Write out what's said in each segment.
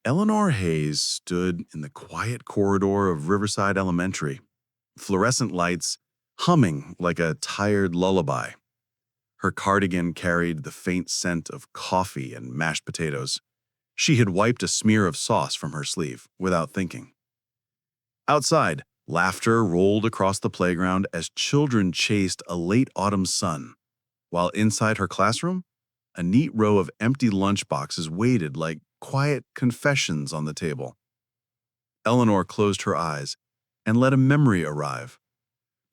Eleanor Hayes stood in the quiet corridor of Riverside Elementary, fluorescent lights humming like a tired lullaby. Her cardigan carried the faint scent of coffee and mashed potatoes. She had wiped a smear of sauce from her sleeve without thinking. Outside, laughter rolled across the playground as children chased a late autumn sun, while inside her classroom, a neat row of empty lunchboxes waited like quiet confessions on the table. Eleanor closed her eyes and let a memory arrive.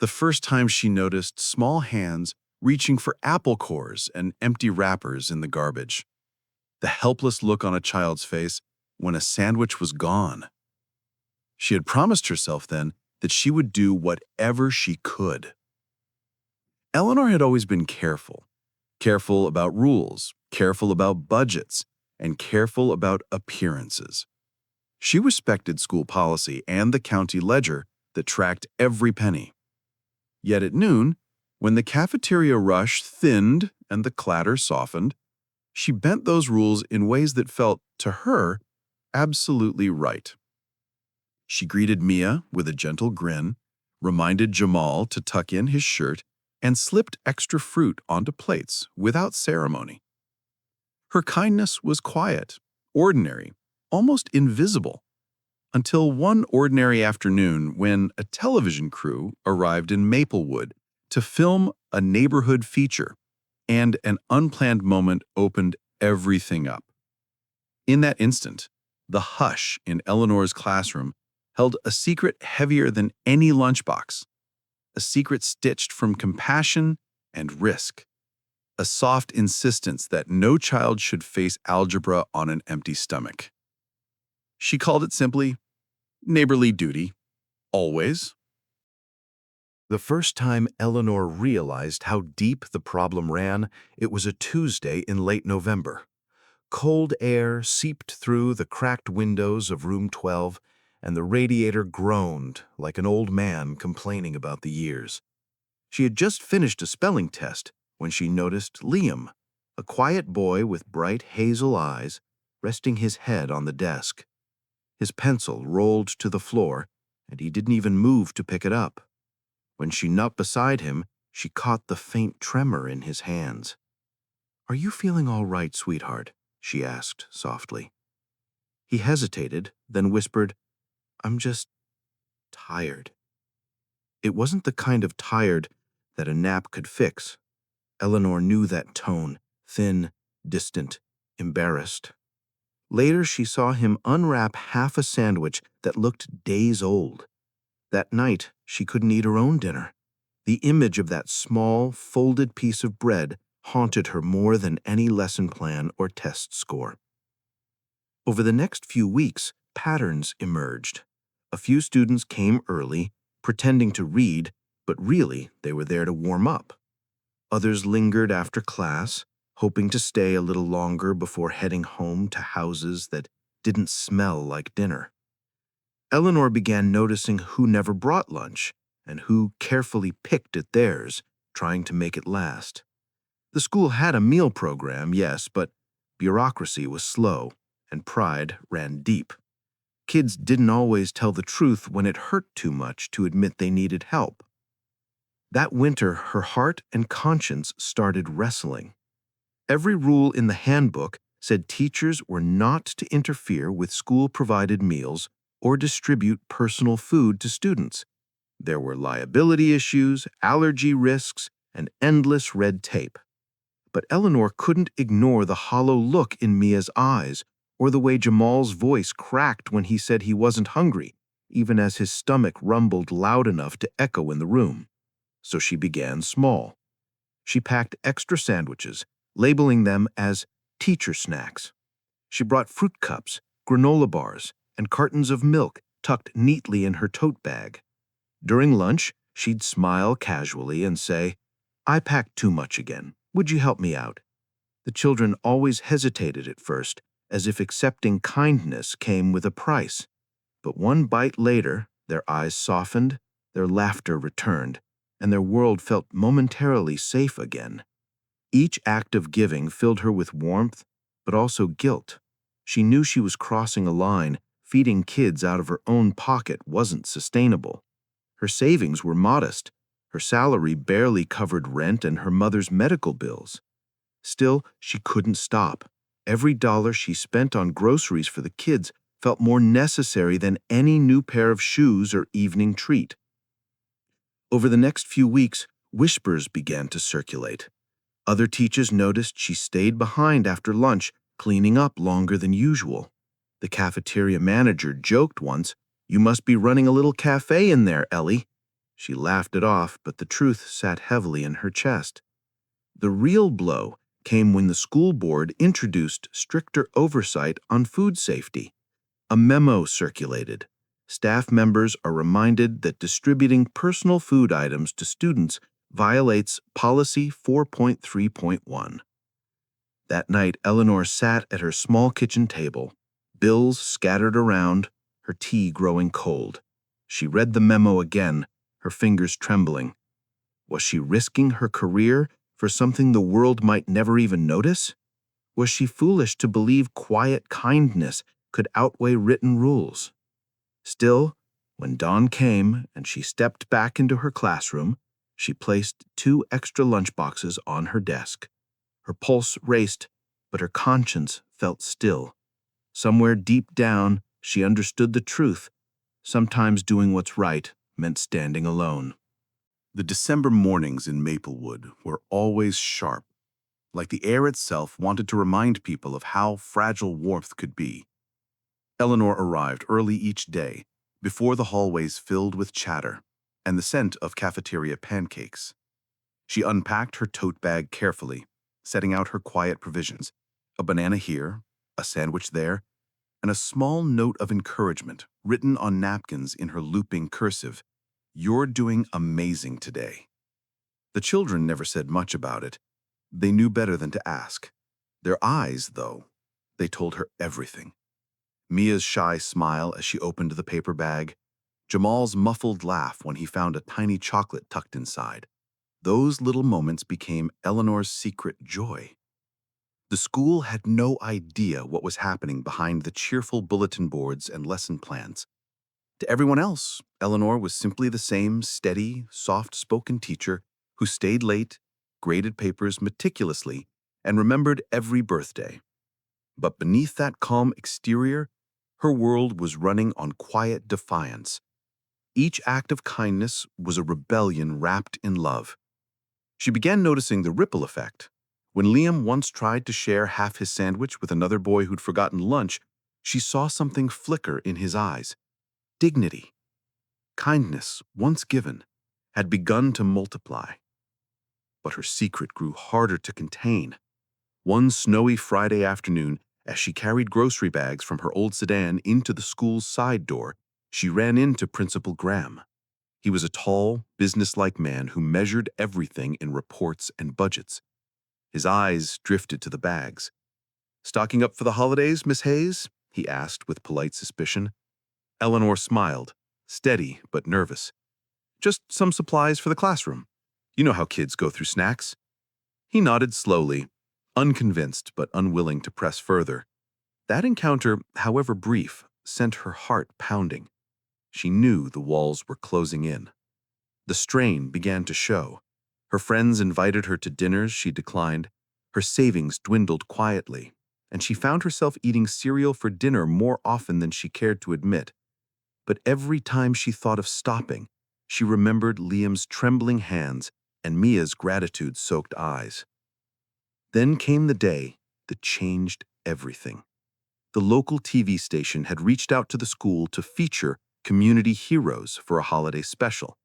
The first time she noticed small hands reaching for apple cores and empty wrappers in the garbage. The helpless look on a child's face when a sandwich was gone. She had promised herself then that she would do whatever she could. Eleanor had always been careful. Careful about rules, careful about budgets, and careful about appearances. She respected school policy and the county ledger that tracked every penny. Yet at noon, when the cafeteria rush thinned and the clatter softened, she bent those rules in ways that felt, to her, absolutely right. She greeted Mia with a gentle grin, reminded Jamal to tuck in his shirt, and slipped extra fruit onto plates without ceremony. Her kindness was quiet, ordinary, almost invisible, until one ordinary afternoon when a television crew arrived in Maplewood to film a neighborhood feature, and an unplanned moment opened everything up. In that instant, the hush in Eleanor's classroom held a secret heavier than any lunchbox, a secret stitched from compassion and risk, a soft insistence that no child should face algebra on an empty stomach. She called it simply neighborly duty, always. The first time Eleanor realized how deep the problem ran, it was a Tuesday in late November. Cold air seeped through the cracked windows of room 12, and the radiator groaned like an old man complaining about the years. She had just finished a spelling test when she noticed Liam, a quiet boy with bright hazel eyes, resting his head on the desk. His pencil rolled to the floor, and he didn't even move to pick it up. When she knelt beside him, she caught the faint tremor in his hands. "Are you feeling all right, sweetheart?" she asked softly. He hesitated, then whispered, "I'm just tired." It wasn't the kind of tired that a nap could fix. Eleanor knew that tone, thin, distant, embarrassed. Later, she saw him unwrap half a sandwich that looked days old. That night, she couldn't eat her own dinner. The image of that small, folded piece of bread haunted her more than any lesson plan or test score. Over the next few weeks, patterns emerged. A few students came early, pretending to read, but really they were there to warm up. Others lingered after class, hoping to stay a little longer before heading home to houses that didn't smell like dinner. Eleanor began noticing who never brought lunch and who carefully picked at theirs, trying to make it last. The school had a meal program, yes, but bureaucracy was slow and pride ran deep. Kids didn't always tell the truth when it hurt too much to admit they needed help. That winter, her heart and conscience started wrestling. Every rule in the handbook said teachers were not to interfere with school-provided meals or distribute personal food to students. There were liability issues, allergy risks, and endless red tape. But Eleanor couldn't ignore the hollow look in Mia's eyes or the way Jamal's voice cracked when he said he wasn't hungry, even as his stomach rumbled loud enough to echo in the room. So she began small. She packed extra sandwiches, labeling them as teacher snacks. She brought fruit cups, granola bars, and cartons of milk tucked neatly in her tote bag. During lunch, she'd smile casually and say, "I packed too much again. Would you help me out?" The children always hesitated at first, as if accepting kindness came with a price. But one bite later, their eyes softened, their laughter returned, and their world felt momentarily safe again. Each act of giving filled her with warmth, but also guilt. She knew she was crossing a line. Feeding kids out of her own pocket wasn't sustainable. Her savings were modest. Her salary barely covered rent and her mother's medical bills. Still, she couldn't stop. Every dollar she spent on groceries for the kids felt more necessary than any new pair of shoes or evening treat. Over the next few weeks, whispers began to circulate. Other teachers noticed she stayed behind after lunch, cleaning up longer than usual. The cafeteria manager joked once, "You must be running a little cafe in there, Ellie." She laughed it off, but the truth sat heavily in her chest. The real blow came when the school board introduced stricter oversight on food safety. A memo circulated. Staff members are reminded that distributing personal food items to students violates Policy 4.3.1. That night, Eleanor sat at her small kitchen table, bills scattered around, her tea growing cold. She read the memo again, her fingers trembling. Was she risking her career for something the world might never even notice? Was she foolish to believe quiet kindness could outweigh written rules? Still, when dawn came and she stepped back into her classroom, she placed 2 extra lunchboxes on her desk. Her pulse raced, but her conscience felt still. Somewhere deep down, she understood the truth. Sometimes doing what's right meant standing alone. The December mornings in Maplewood were always sharp, like the air itself wanted to remind people of how fragile warmth could be. Eleanor arrived early each day, before the hallways filled with chatter and the scent of cafeteria pancakes. She unpacked her tote bag carefully, setting out her quiet provisions, a banana here, a sandwich there, and a small note of encouragement written on napkins in her looping cursive. "You're doing amazing today." The children never said much about it. They knew better than to ask. Their eyes, though, they told her everything. Mia's shy smile as she opened the paper bag, Jamal's muffled laugh when he found a tiny chocolate tucked inside. Those little moments became Eleanor's secret joy. The school had no idea what was happening behind the cheerful bulletin boards and lesson plans. To everyone else, Eleanor was simply the same steady, soft-spoken teacher who stayed late, graded papers meticulously, and remembered every birthday. But beneath that calm exterior, her world was running on quiet defiance. Each act of kindness was a rebellion wrapped in love. She began noticing the ripple effect. When Liam once tried to share half his sandwich with another boy who'd forgotten lunch, she saw something flicker in his eyes. Dignity. Kindness, once given, had begun to multiply. But her secret grew harder to contain. One snowy Friday afternoon, as she carried grocery bags from her old sedan into the school's side door, she ran into Principal Graham. He was a tall, businesslike man who measured everything in reports and budgets. His eyes drifted to the bags. "Stocking up for the holidays, Miss Hayes?" he asked with polite suspicion. Eleanor smiled, steady but nervous. "Just some supplies for the classroom. You know how kids go through snacks." He nodded slowly, unconvinced but unwilling to press further. That encounter, however brief, sent her heart pounding. She knew the walls were closing in. The strain began to show. Her friends invited her to dinners she declined. Her savings dwindled quietly, and she found herself eating cereal for dinner more often than she cared to admit. But every time she thought of stopping, she remembered Liam's trembling hands and Mia's gratitude-soaked eyes. Then came the day that changed everything. The local TV station had reached out to the school to feature community heroes for a holiday special,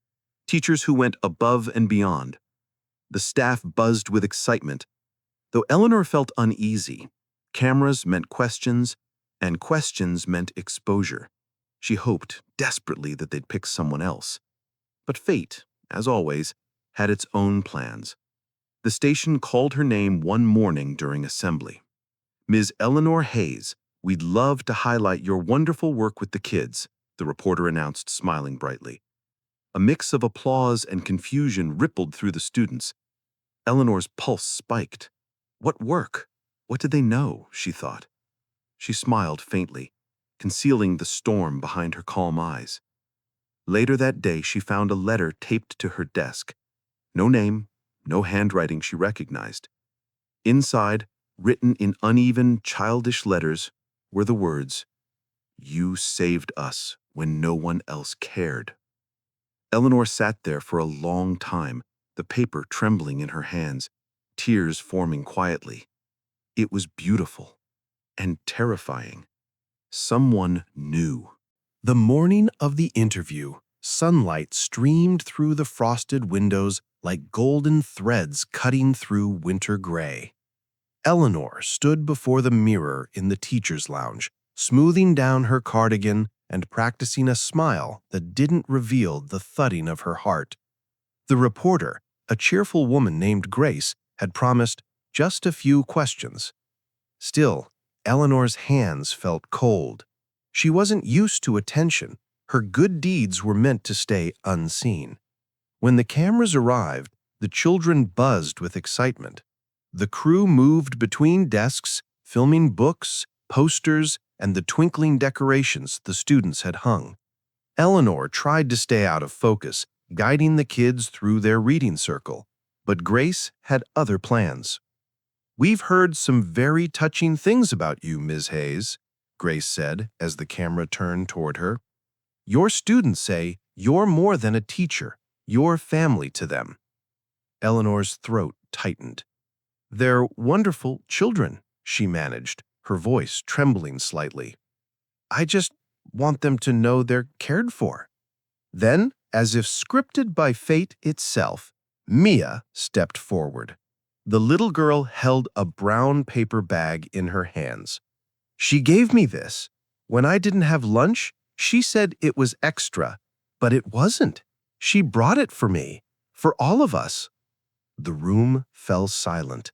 teachers who went above and beyond. The staff buzzed with excitement. Though Eleanor felt uneasy, cameras meant questions, and questions meant exposure. She hoped desperately that they'd pick someone else. But fate, as always, had its own plans. The station called her name one morning during assembly. "Ms. Eleanor Hayes, we'd love to highlight your wonderful work with the kids," the reporter announced, smiling brightly. A mix of applause and confusion rippled through the students. Eleanor's pulse spiked. What work? What did they know, she thought. She smiled faintly, concealing the storm behind her calm eyes. Later that day, she found a letter taped to her desk. No name, no handwriting she recognized. Inside, written in uneven, childish letters, were the words, "You saved us when no one else cared." Eleanor sat there for a long time, the paper trembling in her hands, tears forming quietly. It was beautiful and terrifying. Someone knew. The morning of the interview, sunlight streamed through the frosted windows like golden threads cutting through winter gray. Eleanor stood before the mirror in the teacher's lounge, smoothing down her cardigan and practicing a smile that didn't reveal the thudding of her heart. The reporter, a cheerful woman named Grace, had promised just a few questions. Still, Eleanor's hands felt cold. She wasn't used to attention. Her good deeds were meant to stay unseen. When the cameras arrived, the children buzzed with excitement. The crew moved between desks, filming books, posters, and the twinkling decorations the students had hung. Eleanor tried to stay out of focus, guiding the kids through their reading circle, but Grace had other plans. "We've heard some very touching things about you, Ms. Hayes," Grace said as the camera turned toward her. "Your students say you're more than a teacher, you're family to them." Eleanor's throat tightened. "They're wonderful children," she managed, her voice trembling slightly. "I just want them to know they're cared for." Then, as if scripted by fate itself, Mia stepped forward. The little girl held a brown paper bag in her hands. "She gave me this. When I didn't have lunch, she said it was extra, but it wasn't. She brought it for me, for all of us." The room fell silent.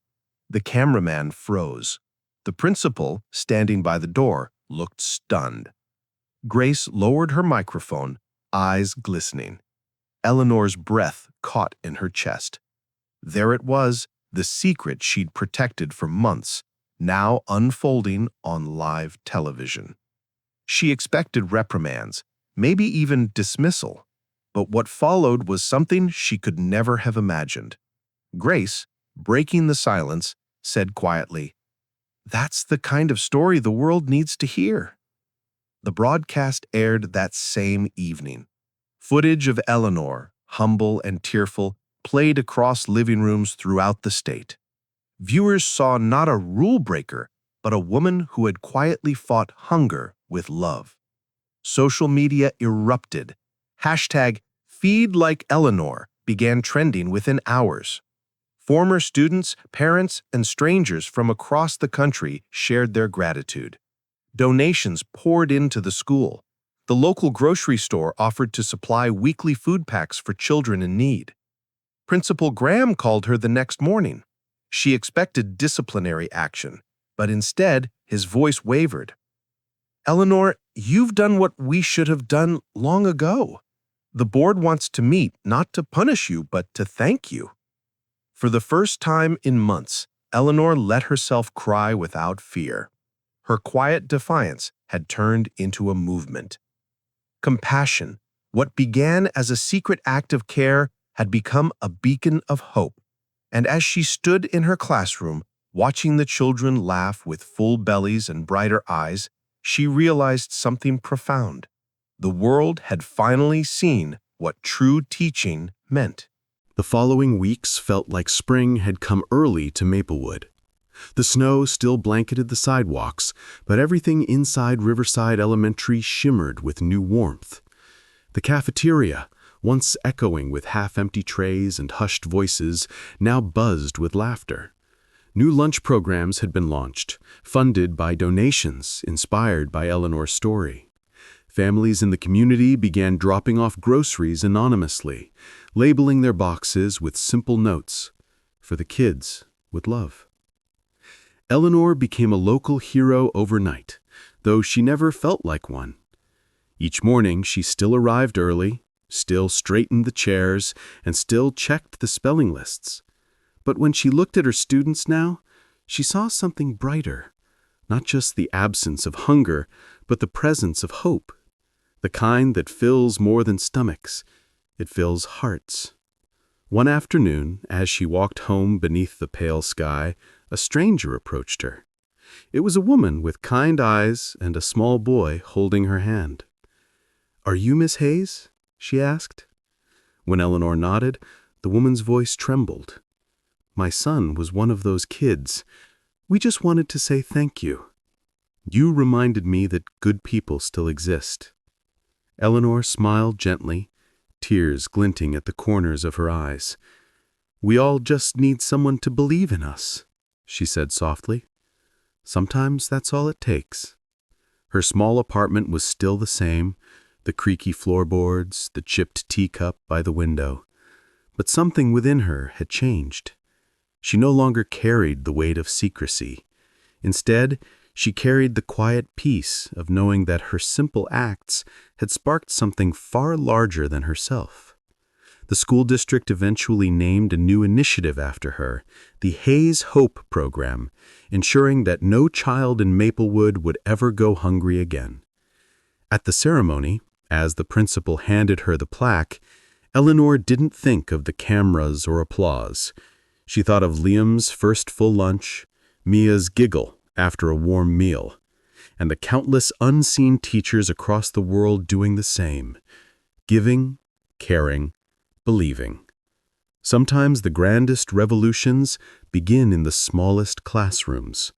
The cameraman froze. The principal, standing by the door, looked stunned. Grace lowered her microphone, eyes glistening. Eleanor's breath caught in her chest. There it was, the secret she'd protected for months, now unfolding on live television. She expected reprimands, maybe even dismissal, but what followed was something she could never have imagined. Grace, breaking the silence, said quietly, "That's the kind of story the world needs to hear." The broadcast aired that same evening. Footage of Eleanor, humble and tearful, played across living rooms throughout the state. Viewers saw not a rule breaker, but a woman who had quietly fought hunger with love. Social media erupted. Hashtag #FeedLikeEleanor began trending within hours. Former students, parents, and strangers from across the country shared their gratitude. Donations poured into the school. The local grocery store offered to supply weekly food packs for children in need. Principal Graham called her the next morning. She expected disciplinary action, but instead, his voice wavered. "Eleanor, you've done what we should have done long ago. The board wants to meet, not to punish you, but to thank you." For the first time in months, Eleanor let herself cry without fear. Her quiet defiance had turned into a movement. Compassion, what began as a secret act of care, had become a beacon of hope. And as she stood in her classroom, watching the children laugh with full bellies and brighter eyes, she realized something profound. The world had finally seen what true teaching meant. The following weeks felt like spring had come early to Maplewood. The snow still blanketed the sidewalks, but everything inside Riverside Elementary shimmered with new warmth. The cafeteria, once echoing with half-empty trays and hushed voices, now buzzed with laughter. New lunch programs had been launched, funded by donations inspired by Eleanor's story. Families in the community began dropping off groceries anonymously, labeling their boxes with simple notes, "For the kids, with love." Eleanor became a local hero overnight, though she never felt like one. Each morning she still arrived early, still straightened the chairs, and still checked the spelling lists. But when she looked at her students now, she saw something brighter, Not just the absence of hunger, but the presence of hope. The kind that fills more than stomachs. It fills hearts. One afternoon, as she walked home beneath the pale sky, a stranger approached her. It was a woman with kind eyes and a small boy holding her hand. "Are you Miss Hayes?" she asked. When Eleanor nodded, the woman's voice trembled. "My son was one of those kids. We just wanted to say thank you. You reminded me that good people still exist." Eleanor smiled gently, tears glinting at the corners of her eyes. "We all just need someone to believe in us," she said softly. "Sometimes that's all it takes." Her small apartment was still the same, the creaky floorboards, the chipped teacup by the window. But something within her had changed. She no longer carried the weight of secrecy. Instead, she carried the quiet peace of knowing that her simple acts had sparked something far larger than herself. The school district eventually named a new initiative after her, the Hayes Hope Program, ensuring that no child in Maplewood would ever go hungry again. At the ceremony, as the principal handed her the plaque, Eleanor didn't think of the cameras or applause. She thought of Liam's first full lunch, Mia's giggle after a warm meal, and the countless unseen teachers across the world doing the same, giving, caring, believing. Sometimes the grandest revolutions begin in the smallest classrooms.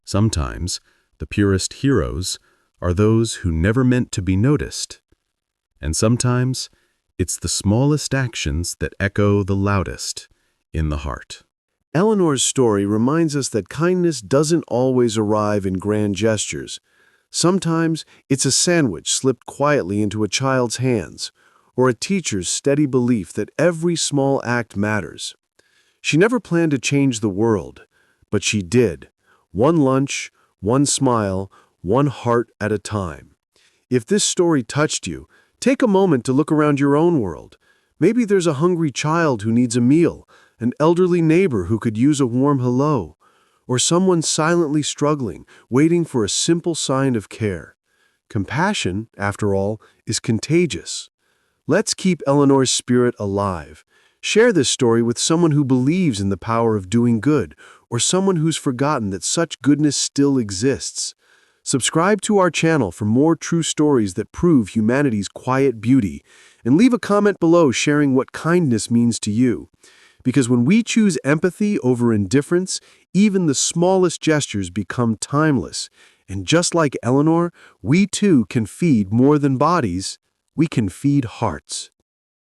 Sometimes the purest heroes are those who never meant to be noticed. And sometimes it's the smallest actions that echo the loudest in the heart. Eleanor's story reminds us that kindness doesn't always arrive in grand gestures. Sometimes it's a sandwich slipped quietly into a child's hands, or a teacher's steady belief that every small act matters. She never planned to change the world, but she did. One lunch, one smile, one heart at a time. If this story touched you, take a moment to look around your own world. Maybe there's a hungry child who needs a meal, an elderly neighbor who could use a warm hello, or someone silently struggling, waiting for a simple sign of care. Compassion, after all, is contagious. Let's keep Eleanor's spirit alive. Share this story with someone who believes in the power of doing good, or someone who's forgotten that such goodness still exists. Subscribe to our channel for more true stories that prove humanity's quiet beauty, and leave a comment below sharing what kindness means to you. Because when we choose empathy over indifference, even the smallest gestures become timeless. And just like Eleanor, we too can feed more than bodies, we can feed hearts.